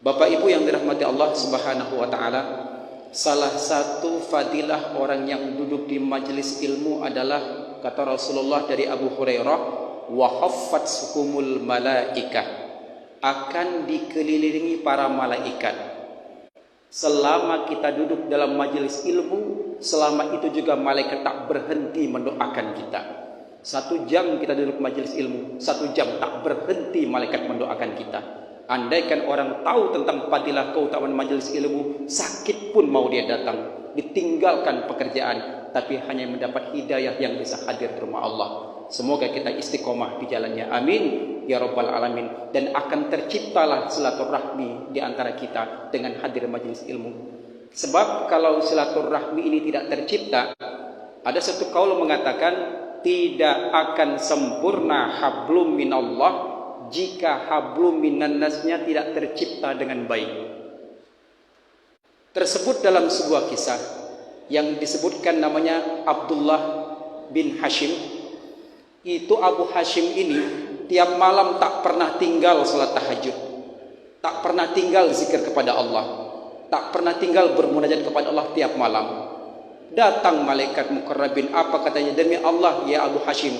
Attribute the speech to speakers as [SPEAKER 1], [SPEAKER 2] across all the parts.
[SPEAKER 1] Bapak Ibu yang dirahmati Allah Subhanahu wa taala, salah satu fadilah orang yang duduk di majelis ilmu adalah, kata Rasulullah dari Abu Hurairah, wa haffatskumul malaikah, akan dikelilingi para malaikat. Selama kita duduk dalam majelis ilmu, selama itu juga malaikat tak berhenti mendoakan kita. 1 jam kita duduk majelis ilmu, 1 jam tak berhenti malaikat mendoakan kita. Andaikan orang tahu tentang fadilah keutamaan majelis ilmu, sakit pun mau dia datang, ditinggalkan pekerjaan, tapi hanya mendapat hidayah yang bisa hadir di rumah Allah. Semoga kita istiqomah di jalannya, amin ya rabbal alamin. Dan akan terciptalah silaturahmi di antara kita dengan hadir majelis ilmu. Sebab kalau silaturahmi ini tidak tercipta, ada satu kaul mengatakan tidak akan sempurna hablum minallah jika hablum minannasnya tidak tercipta dengan baik. Tersebut dalam sebuah kisah yang disebutkan namanya Abdullah bin Hashim. Itu Abu Hashim ini tiap malam tak pernah tinggal salat tahajud, tak pernah tinggal zikir kepada Allah, tak pernah tinggal bermunajat kepada Allah tiap malam. Datang malaikat muqarrabin, apa katanya? Demi Allah ya Abu Hashim,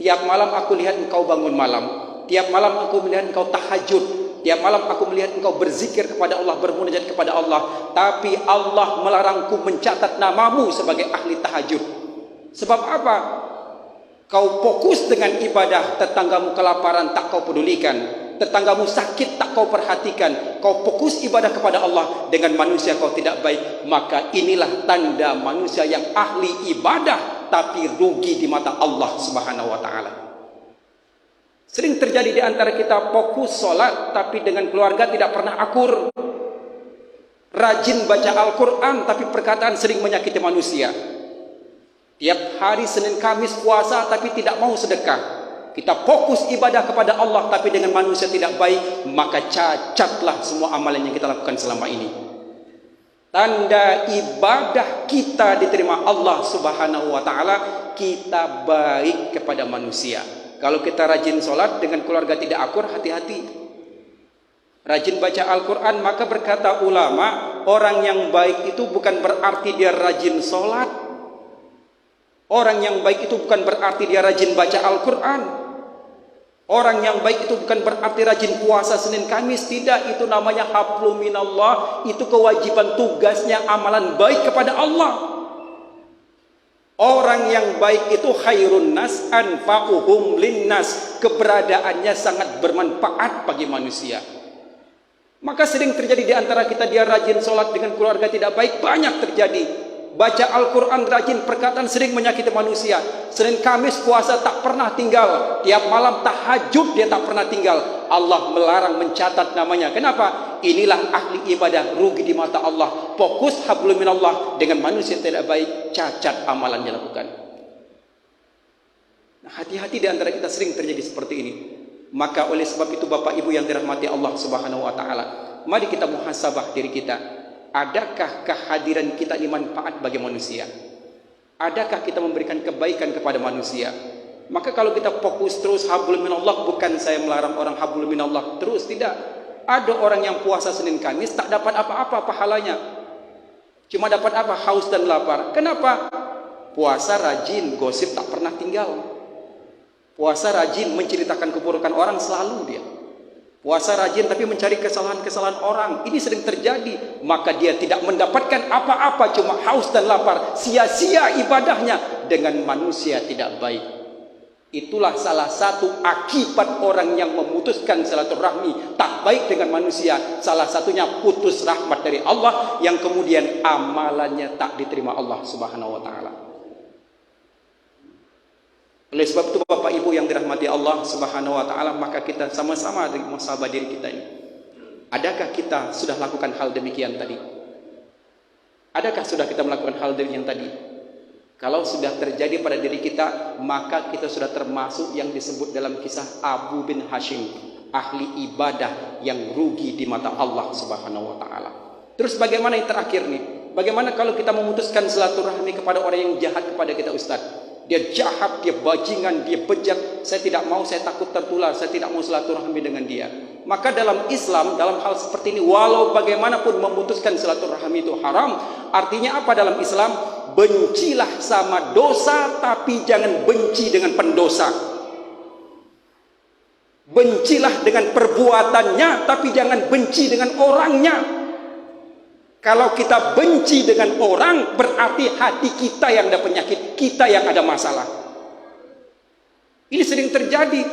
[SPEAKER 1] tiap malam aku lihat engkau bangun malam, tiap malam aku melihat engkau tahajud, tiap malam aku melihat engkau berzikir kepada Allah, bermunajat kepada Allah, tapi Allah melarangku mencatat namamu sebagai ahli tahajud. Sebab apa? Kau fokus dengan ibadah, tetanggamu kelaparan tak kau pedulikan, tetanggamu sakit tak kau perhatikan. Kau fokus ibadah kepada Allah, dengan manusia kau tidak baik. Maka inilah tanda manusia yang ahli ibadah tapi rugi di mata Allah Subhanahu wa taala. Sering terjadi di antara kita fokus sholat tapi dengan keluarga tidak pernah akur. Rajin baca Al-Quran tapi perkataan sering menyakiti manusia. Tiap hari Senin Kamis puasa tapi tidak mau sedekah. Kita fokus ibadah kepada Allah tapi dengan manusia tidak baik, maka cacatlah semua amalan yang kita lakukan selama ini. Tanda ibadah kita diterima Allah Subhanahu wa taala, kita baik kepada manusia. Kalau kita rajin sholat dengan keluarga tidak akur, hati-hati. Rajin baca Al-Quran, maka berkata ulama, orang yang baik itu bukan berarti dia rajin sholat. Orang yang baik itu bukan berarti dia rajin baca Al-Quran. Orang yang baik itu bukan berarti rajin puasa Senin Kamis. Tidak, itu namanya hablum minallah. Itu kewajiban tugasnya amalan baik kepada Allah. Orang yang baik itu khairun nas anfa'uhum linnas. Keberadaannya sangat bermanfaat bagi manusia. Maka sering terjadi di antara kita, dia rajin sholat dengan keluarga tidak baik, banyak terjadi. Baca Al-Quran rajin, perkataan sering menyakiti manusia. Senin Kamis puasa tak pernah tinggal, tiap malam tahajud dia tak pernah tinggal. Allah melarang mencatat namanya. Kenapa? Inilah ahli ibadah, rugi di mata Allah. Fokus hablum minallah, dengan manusia tidak baik, cacat amalan yang dilakukan. Nah, hati-hati di antara kita sering terjadi seperti ini. Maka oleh sebab itu Bapak Ibu yang dirahmati Allah Subhanahu wa taala, mari kita muhasabah diri kita. Adakah kehadiran kita ini manfaat bagi manusia? Adakah kita memberikan kebaikan kepada manusia? Maka kalau kita fokus terus hablum minallah, bukan saya melarang orang hablum minallah terus, tidak. Ada orang yang puasa Senin Kamis tak dapat apa-apa pahalanya. Cuma dapat apa? Haus dan lapar. Kenapa? Puasa rajin, gosip tak pernah tinggal. Puasa rajin menceritakan keburukan orang selalu dia. Puasa rajin tapi mencari kesalahan-kesalahan orang. Ini sering terjadi. Maka dia tidak mendapatkan apa-apa, cuma haus dan lapar. Sia-sia ibadahnya, dengan manusia tidak baik. Itulah salah satu akibat orang yang memutuskan silaturahmi, tak baik dengan manusia. Salah satunya putus rahmat dari Allah, yang kemudian amalannya tak diterima Allah Subhanahu wa taala. Oleh sebab itu Bapak Ibu yang dirahmati Allah Subhanahu wa taala, maka kita sama-sama muhasabah diri kita ini. Adakah kita sudah lakukan hal demikian tadi? Adakah sudah kita melakukan hal demikian tadi? Kalau sudah terjadi pada diri kita, maka kita sudah termasuk yang disebut dalam kisah Abu bin Hashim, ahli ibadah yang rugi di mata Allah Subhanahu wa taala. Terus bagaimana yang terakhir nih? Bagaimana kalau kita memutuskan silaturahmi kepada orang yang jahat kepada kita, Ustaz? dia jahat, dia bajingan, dia bejat. Saya tidak mau, saya takut tertular, saya tidak mau silaturahmi dengan dia. Maka dalam Islam, dalam hal seperti ini, walau bagaimanapun memutuskan silaturahmi itu haram. Artinya apa dalam Islam? Bencilah sama dosa, tapi jangan benci dengan pendosa. Bencilah dengan perbuatannya, tapi jangan benci dengan orangnya. Kalau kita benci dengan orang, berarti hati kita yang ada penyakit, kita yang ada masalah. Ini sering terjadi.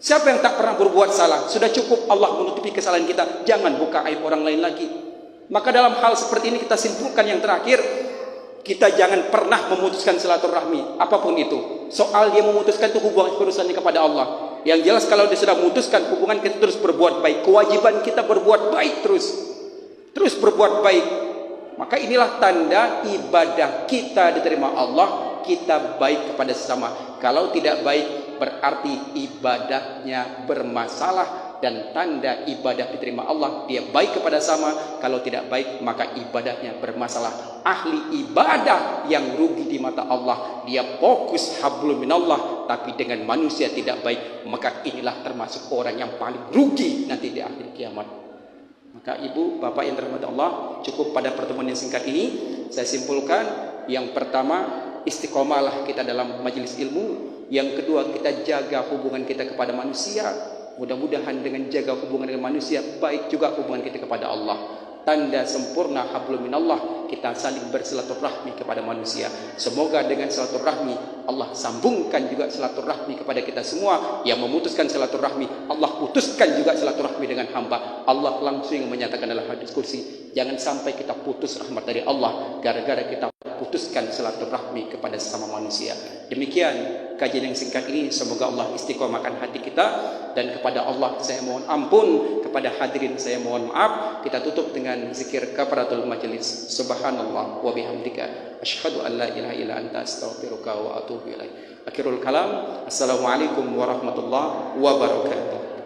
[SPEAKER 1] Siapa yang tak pernah berbuat salah? Sudah cukup Allah menutupi kesalahan kita. Jangan buka aib orang lain lagi. Maka dalam hal seperti ini kita simpulkan yang terakhir, kita jangan pernah memutuskan silaturahmi, apapun itu. Soal dia memutuskan itu hubungan urusannya kepada Allah. Yang jelas kalau dia sudah memutuskan, hubungan kita terus berbuat baik. Kewajiban kita berbuat baik terus berbuat baik. Maka inilah tanda ibadah kita diterima Allah, kita baik kepada sesama. Kalau tidak baik, berarti ibadahnya bermasalah. Dan tanda ibadah diterima Allah, dia baik kepada sama. Kalau tidak baik, maka ibadahnya bermasalah. Ahli ibadah yang rugi di mata Allah, dia fokus hablum minallah, tapi dengan manusia tidak baik, maka inilah termasuk orang yang paling rugi nanti di akhir kiamat. Maka ibu, bapak yang dirahmati Allah, cukup pada pertemuan yang singkat ini saya simpulkan. Yang pertama, istiqomalah kita dalam majelis ilmu. Yang kedua, kita jaga hubungan kita kepada manusia. Mudah-mudahan dengan jaga hubungan dengan manusia, baik juga hubungan kita kepada Allah. Tanda sempurna hablum minallah, kita saling bersilaturahmi kepada manusia. Semoga dengan silaturahmi Allah sambungkan juga silaturahmi kepada kita semua. Yang memutuskan silaturahmi, Allah putuskan juga silaturahmi dengan hamba. Allah langsung menyatakan dalam hadis kursi, jangan sampai kita putus rahmat dari Allah gara-gara kita putuskan silaturahmi kepada sesama manusia. Demikian kajian yang singkat ini, semoga Allah istiqomahkan hati kita. Dan kepada Allah saya mohon ampun, kepada hadirin saya mohon maaf. Kita tutup dengan zikir kafaratul majelis. Subhanallah wa bihamdika asyhadu an la ilaha illa anta astaghfiruka wa atubu ilaik. Akhirul kalam, assalamualaikum warahmatullahi wabarakatuh.